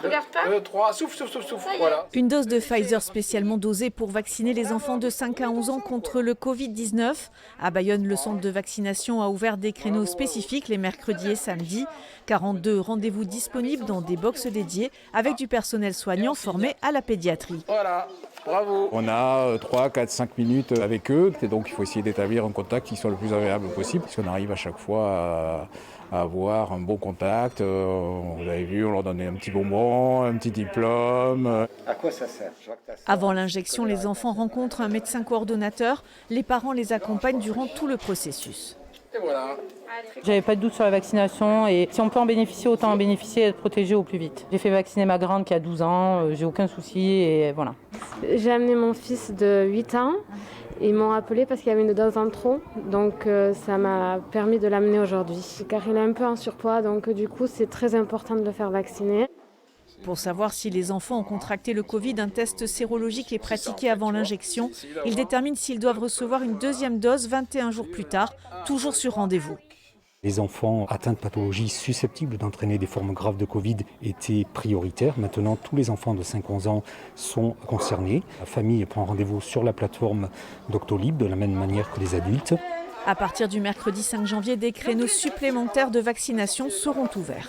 Regarde pas. 2, 3, souffle, voilà. Une dose de Pfizer spécialement dosée pour vacciner les enfants de 5 à 11 ans contre le Covid-19. À Bayonne, le centre de vaccination a ouvert des créneaux spécifiques les mercredis et samedis. 42 rendez-vous disponibles dans des boxes dédiées avec du personnel soignant formé à la pédiatrie. Voilà, bravo. On a 3, 4, 5 minutes avec eux et donc il faut essayer d'établir un contact qui soit le plus agréable possible parce qu'on arrive à chaque fois à avoir un bon contact. Vous avez vu, on leur donnait un petit bonbon, un petit diplôme. À quoi ça sert? Avant l'injection, les enfants rencontrent un médecin coordonnateur. Les parents les accompagnent durant tout le processus. Et voilà. J'avais pas de doute sur la vaccination et si on peut en bénéficier, autant en bénéficier et être protégé au plus vite. J'ai fait vacciner ma grande qui a 12 ans, j'ai aucun souci et voilà. J'ai amené mon fils de 8 ans. Ils m'ont appelé parce qu'il y avait une dose en trop, donc ça m'a permis de l'amener aujourd'hui. Car il est un peu en surpoids, donc du coup c'est très important de le faire vacciner. Pour savoir si les enfants ont contracté le Covid, un test sérologique est pratiqué avant l'injection. Il détermine s'ils doivent recevoir une deuxième dose 21 jours plus tard, toujours sur rendez-vous. Les enfants atteints de pathologies susceptibles d'entraîner des formes graves de Covid étaient prioritaires. Maintenant, tous les enfants de 5-11 ans sont concernés. La famille prend rendez-vous sur la plateforme Doctolib de la même manière que les adultes. À partir du mercredi 5 janvier, des créneaux supplémentaires de vaccination seront ouverts.